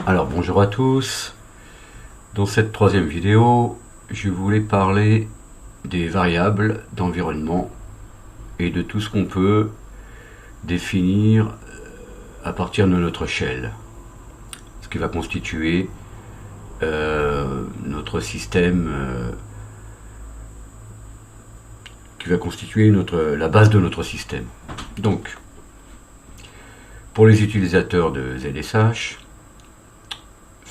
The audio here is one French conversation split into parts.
Alors bonjour à tous, dans cette troisième vidéo, je voulais parler des variables d'environnement et de tout ce qu'on peut définir à partir de notre shell, ce qui va constituer notre système, qui va constituer la base de notre système. Donc, pour les utilisateurs de ZSH,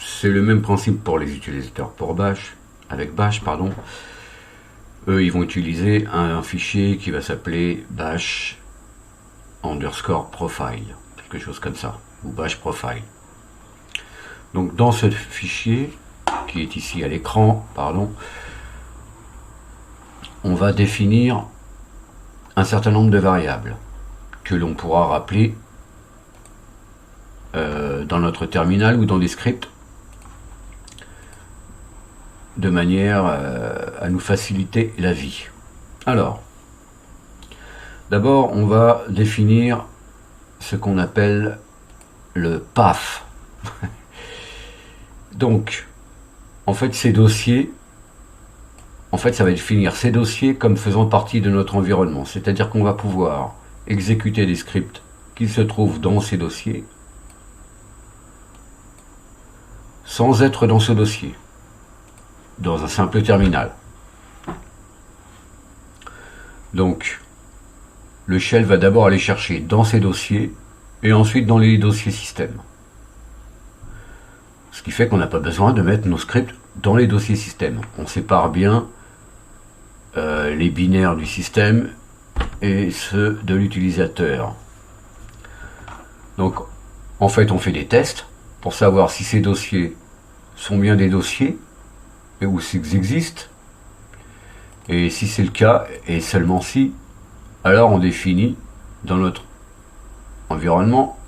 c'est le même principe pour les utilisateurs pour Bash, avec Bash, pardon. Eux, ils vont utiliser un fichier qui va s'appeler bash underscore profile, quelque chose comme ça, ou bash profile. Donc dans ce fichier, qui est ici à l'écran, pardon, on va définir un certain nombre de variables que l'on pourra rappeler dans notre terminal ou dans des scripts, de manière à nous faciliter la vie. Alors, d'abord, on va définir ce qu'on appelle le path. Donc, en fait, ces dossiers, ça va définir ces dossiers comme faisant partie de notre environnement. C'est-à-dire qu'on va pouvoir exécuter des scripts qui se trouvent dans ces dossiers sans être dans ce dossier, dans un simple terminal. Donc, le shell va d'abord aller chercher dans ces dossiers et ensuite dans les dossiers système. Ce qui fait qu'on n'a pas besoin de mettre nos scripts dans les dossiers système. On sépare bien les binaires du système et ceux de l'utilisateur. Donc, en fait, on fait des tests pour savoir si ces dossiers sont bien des dossiers et où ils existent. Et si c'est le cas, et seulement si, alors on définit dans notre environnement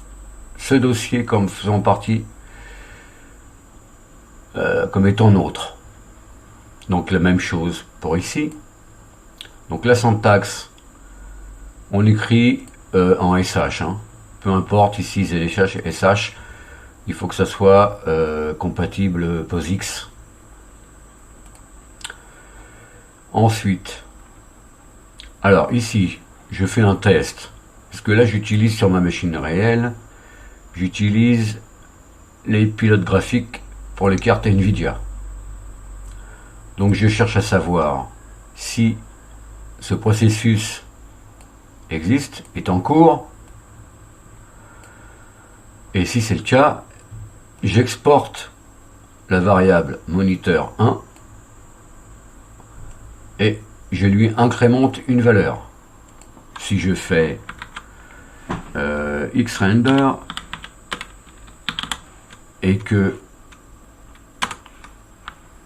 ce dossier comme faisant partie, comme étant nôtre. Donc la même chose pour ici. Donc la syntaxe, on écrit en SH, hein. Peu importe ici ZSH, SH, il faut que ça soit compatible POSIX. Ensuite, alors ici, je fais un test, parce que là j'utilise sur ma machine réelle, j'utilise les pilotes graphiques pour les cartes Nvidia. Donc je cherche à savoir si ce processus existe, est en cours, et si c'est le cas, j'exporte la variable moniteur1 et je lui incrémente une valeur. Si je fais xrender et que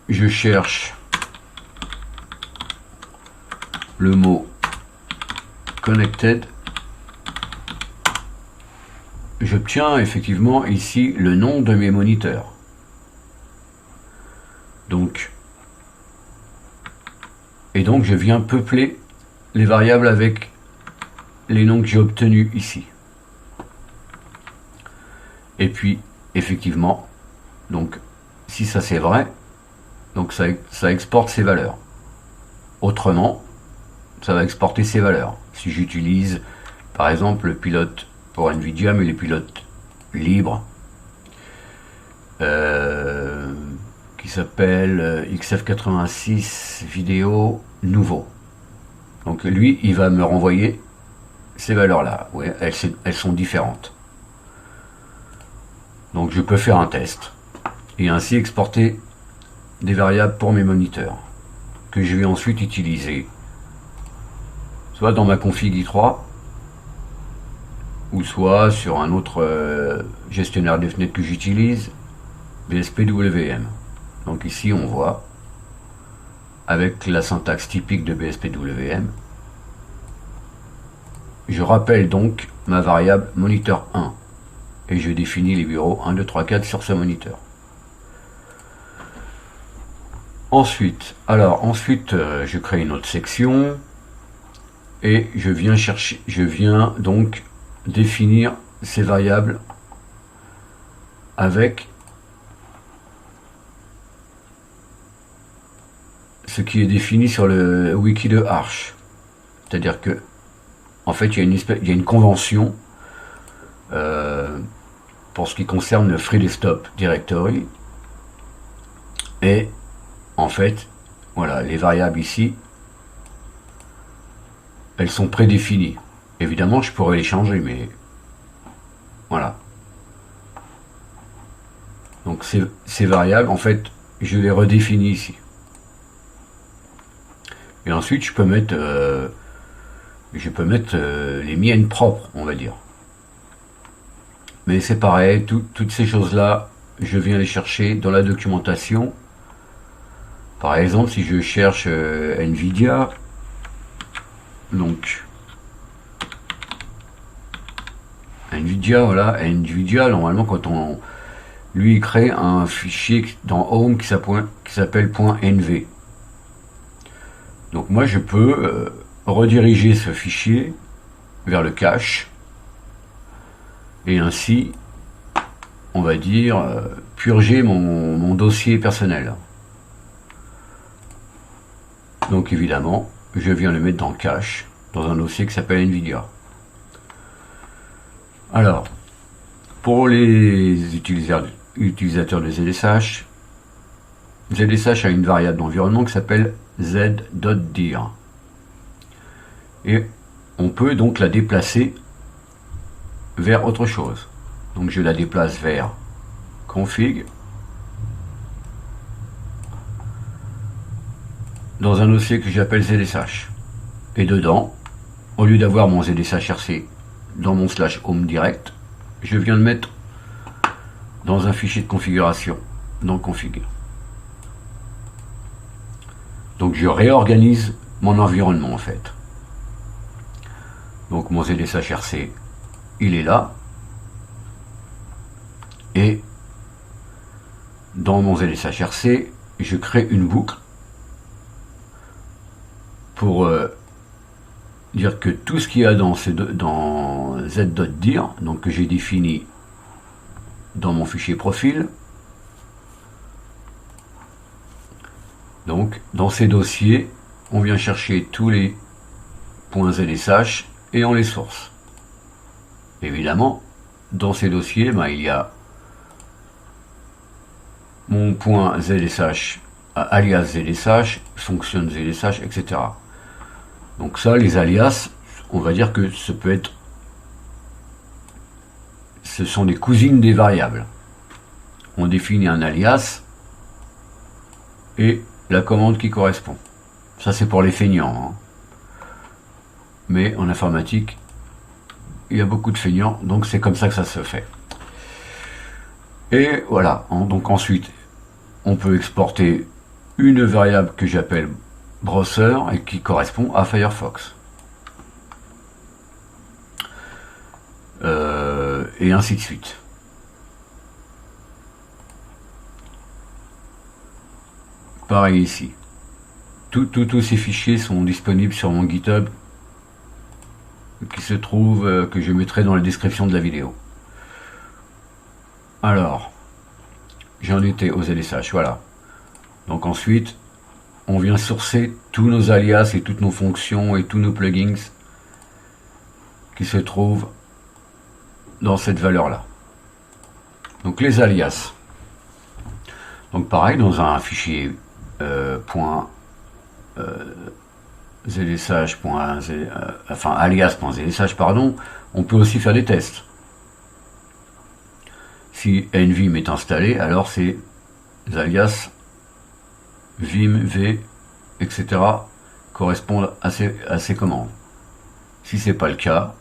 je cherche le mot connected, j'obtiens effectivement ici le nom de mes moniteurs. Et donc je viens peupler les variables avec les noms que j'ai obtenus ici. Et puis effectivement, donc si ça c'est vrai, donc ça exporte ces valeurs. Autrement, ça va exporter ces valeurs. Si j'utilise par exemple le pilote pour Nvidia, mais les pilotes libres, qui s'appelle XF86 vidéo nouveau. Donc lui, il va me renvoyer ces valeurs-là. Ouais, elles sont différentes. Donc je peux faire un test et ainsi exporter des variables pour mes moniteurs que je vais ensuite utiliser soit dans ma config i3 ou soit sur un autre gestionnaire de fenêtres que j'utilise, BSPWM. Donc ici on voit, avec la syntaxe typique de BSPWM, je rappelle donc ma variable moniteur1 et je définis les bureaux 1, 2, 3, 4 sur ce moniteur. Ensuite, je crée une autre section et je viens donc définir ces variables avec ce qui est défini sur le wiki de Arch. C'est-à-dire que, en fait, il y a une convention pour ce qui concerne le Free Desktop Directory. Et, en fait, voilà, les variables ici, elles sont prédéfinies. Évidemment, je pourrais les changer, mais voilà. Donc ces variables, en fait, je les redéfinis ici. Et ensuite, je peux mettre les miennes propres, on va dire. Mais c'est pareil, toutes ces choses-là, je viens les chercher dans la documentation. Par exemple, si je cherche NVIDIA, donc NVIDIA, voilà, NVIDIA, normalement, quand on lui crée un fichier dans Home qui s'appelle .nv. Donc moi, je peux rediriger ce fichier vers le cache et ainsi, on va dire, purger mon dossier personnel. Donc évidemment, je viens le mettre dans le cache, dans un dossier qui s'appelle NVIDIA. Alors, pour les utilisateurs de ZSH, ZSH a une variable d'environnement qui s'appelle z.dir. Et on peut donc la déplacer vers autre chose. Donc je la déplace vers config, dans un dossier que j'appelle ZSH. Et dedans, au lieu d'avoir mon ZSHRC dans mon /home direct, je viens le mettre dans un fichier de configuration, dans config. Donc je réorganise mon environnement en fait. Donc mon ZSHRC, il est là. Et dans mon ZSHRC, je crée une boucle pour dire que tout ce qu'il y a dans z.dir, donc que j'ai défini dans mon fichier profil, donc dans ces dossiers, on vient chercher tous les .zsh et on les source. Évidemment, dans ces dossiers, il y a mon .zsh alias ZSH, fonction ZSH, etc. Donc ça, les alias, on va dire que ce sont des cousines des variables. On définit un alias et la commande qui correspond. Ça, c'est pour les feignants. Mais en informatique, il y a beaucoup de feignants, donc c'est comme ça que ça se fait. Et voilà, donc ensuite, on peut exporter une variable que j'appelle browser et qui correspond à Firefox. Et ainsi de suite. Pareil ici. Tous ces fichiers sont disponibles sur mon GitHub qui se trouve, que je mettrai dans la description de la vidéo. Alors, j'en étais aux ZSH, voilà. Donc ensuite, on vient sourcer tous nos alias et toutes nos fonctions et tous nos plugins qui se trouvent dans cette valeur-là. Donc les alias. Donc pareil, dans un fichier alias.zsh, pardon, on peut aussi faire des tests. Si nvim est installé, alors c'est alias vim, v, etc. correspondent à ces commandes. Si c'est pas le cas,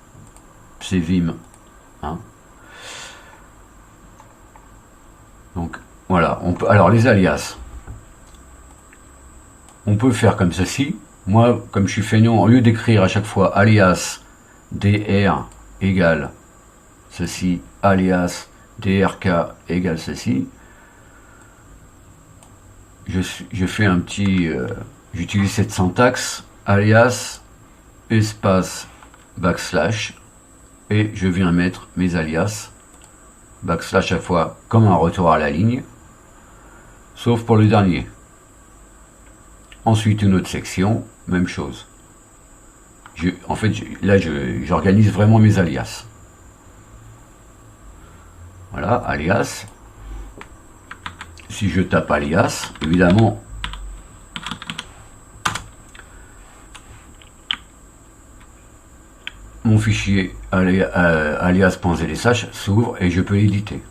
c'est vim. Donc voilà. Alors les alias, on peut faire comme ceci. Moi, comme je suis feignant, au lieu d'écrire à chaque fois alias dr égale ceci, alias drk égale ceci, je fais un petit, j'utilise cette syntaxe alias espace backslash et je viens mettre mes alias backslash à chaque fois comme un retour à la ligne, sauf pour le dernier. Ensuite une autre section, même chose. En fait, là j'organise vraiment mes alias. Voilà, alias. Si je tape alias, évidemment, mon fichier alias.zlsh s'ouvre et je peux l'éditer.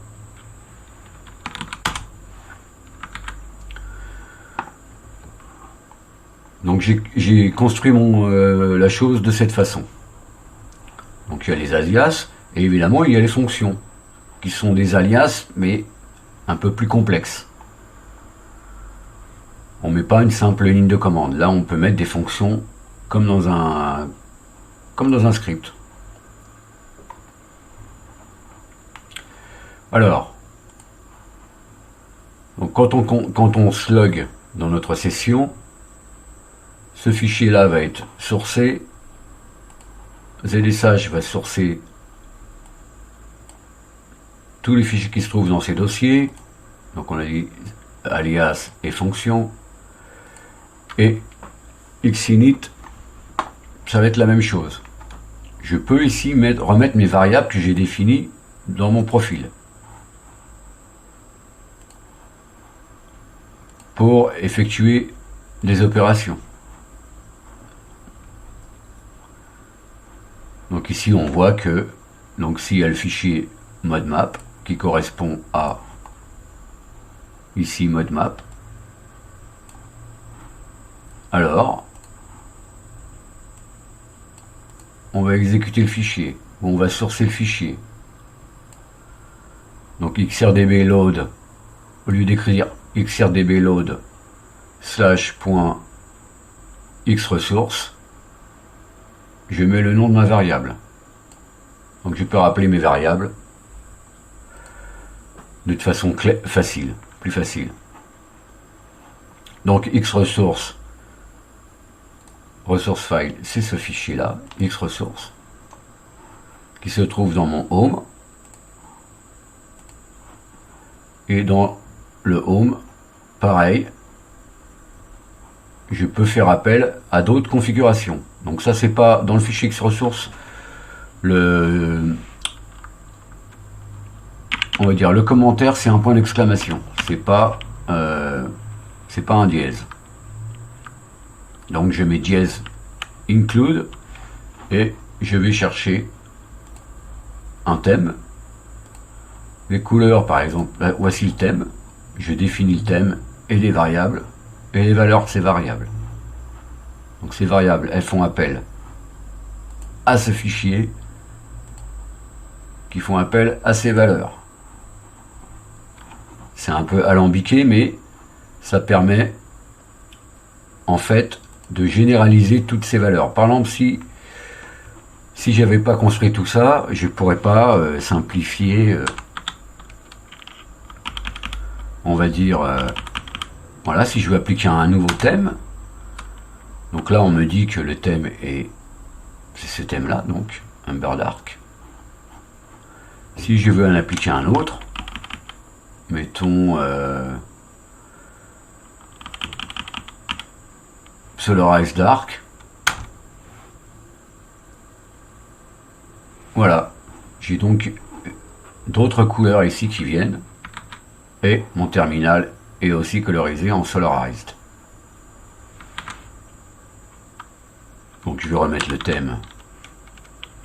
Donc j'ai construit la chose de cette façon. Donc il y a les alias et évidemment il y a les fonctions qui sont des alias mais un peu plus complexes. On ne met pas une simple ligne de commande. Là on peut mettre des fonctions comme dans un script. Alors, donc quand on slug dans notre session, ce fichier là va être sourcé, ZSH va sourcer tous les fichiers qui se trouvent dans ces dossiers, donc on a dit alias et fonction, et xinit ça va être la même chose. Je peux ici remettre mes variables que j'ai définies dans mon profil pour effectuer des opérations. Donc ici on voit que s'il y a le fichier modmap qui correspond à ici modmap, alors on va exécuter le fichier, ou on va sourcer le fichier. Donc xrdb load, au lieu d'écrire xrdb load /xresource, je mets le nom de ma variable. Donc je peux rappeler mes variables de façon facile, plus facile. Donc xresource, resource file, c'est ce fichier là, xresource, qui se trouve dans mon home. Et dans le home, pareil, je peux faire appel à d'autres configurations. Donc ça c'est pas dans le fichier xresource, on va dire le commentaire c'est un point d'exclamation, c'est pas un dièse. Donc je mets dièse include et je vais chercher un thème. Les couleurs par exemple, là, voici le thème, je définis le thème et les variables et les valeurs de ces variables. Donc ces variables elles font appel à ce fichier qui font appel à ces valeurs. C'est un peu alambiqué mais ça permet en fait de généraliser toutes ces valeurs. Par exemple, si j'avais pas construit tout ça, je pourrais pas simplifier, on va dire, voilà, si je veux appliquer un nouveau thème, donc là on me dit que le thème c'est ce thème là, donc Ember Dark. Si je veux en appliquer un autre, mettons Solarize Dark. Voilà, j'ai donc d'autres couleurs ici qui viennent et mon terminal est aussi colorisé en Solarized. Donc je vais remettre le thème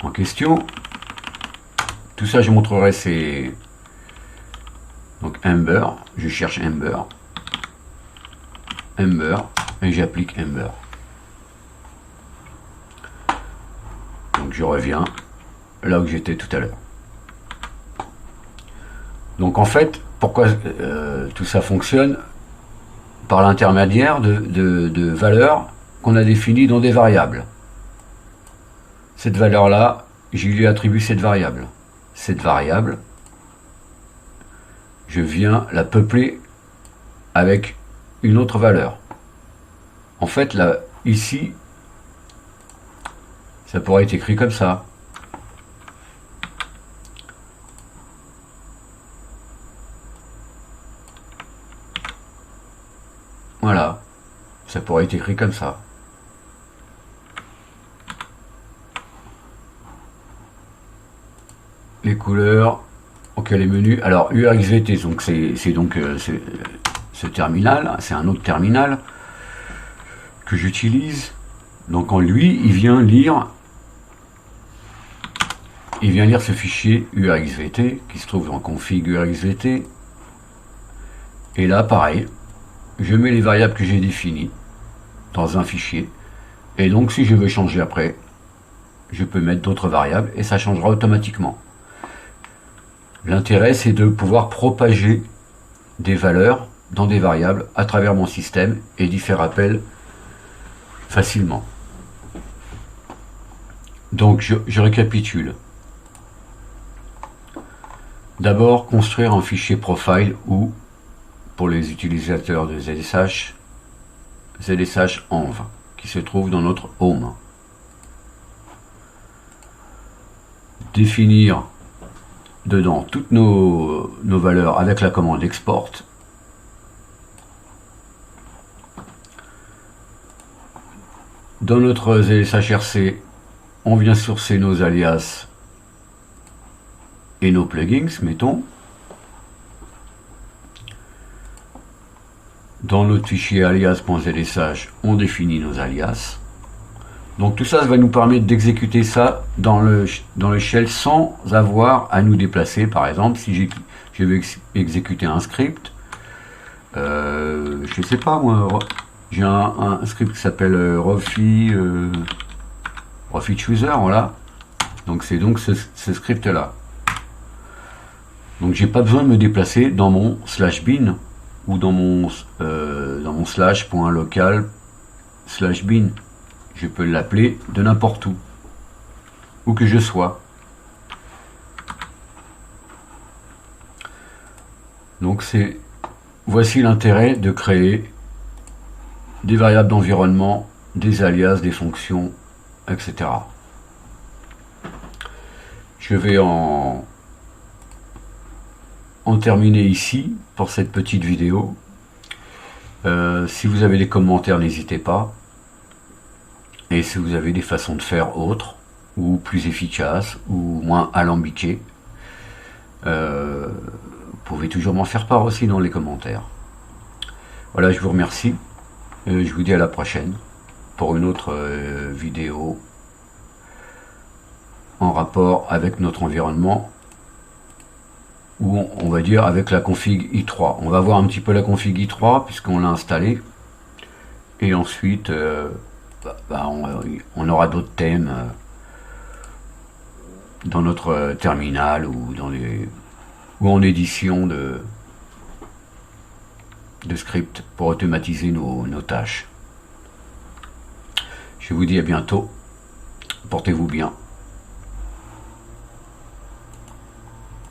en question. Tout ça je montrerai c'est donc Ember, je cherche Ember et j'applique Ember. Donc je reviens là où j'étais tout à l'heure. Donc en fait, pourquoi tout ça fonctionne? Par l'intermédiaire de valeurs qu'on a définies dans des variables. Cette valeur là, je lui attribue cette variable. Cette variable, je viens la peupler avec une autre valeur. En fait, là, ici, ça pourrait être écrit comme ça. Voilà. Ça pourrait être écrit comme ça. Les couleurs, ok, les menus. Alors URXVT, donc c'est donc ce terminal, c'est un autre terminal que j'utilise. Donc en lui, il vient lire ce fichier URXVT qui se trouve en config URXVT. Et là, pareil, je mets les variables que j'ai définies dans un fichier. Et donc, si je veux changer après, je peux mettre d'autres variables et ça changera automatiquement. L'intérêt, c'est de pouvoir propager des valeurs dans des variables à travers mon système et d'y faire appel facilement. Donc, je récapitule. D'abord, construire un fichier profile ou, pour les utilisateurs de ZSH, ZSH env, qui se trouve dans notre home. Définir dedans toutes nos valeurs avec la commande export. Dans notre ZSHRC, on vient sourcer nos alias et nos plugins, mettons. Dans notre fichier alias.zsh, on définit nos alias. Donc tout ça va nous permettre d'exécuter ça dans le shell sans avoir à nous déplacer. Par exemple, si je vais exécuter un script, je sais pas moi, j'ai un script qui s'appelle Rofi Chooser, voilà. Donc c'est donc ce script là. Donc j'ai pas besoin de me déplacer dans mon /bin ou dans mon /local/bin. Je peux l'appeler de n'importe où que je sois. Donc voici l'intérêt de créer des variables d'environnement, des alias, des fonctions, etc. Je vais en terminer ici pour cette petite vidéo. Si vous avez des commentaires, n'hésitez pas. Et si vous avez des façons de faire autres, ou plus efficaces, ou moins alambiquées, vous pouvez toujours m'en faire part aussi dans les commentaires. Voilà, je vous remercie. Je vous dis à la prochaine pour une autre vidéo en rapport avec notre environnement, ou on va dire avec la config i3. On va voir un petit peu la config i3 puisqu'on l'a installée. Et ensuite, on aura d'autres thèmes dans notre terminal ou en édition de script pour automatiser nos tâches. Je vous dis à bientôt. Portez-vous bien.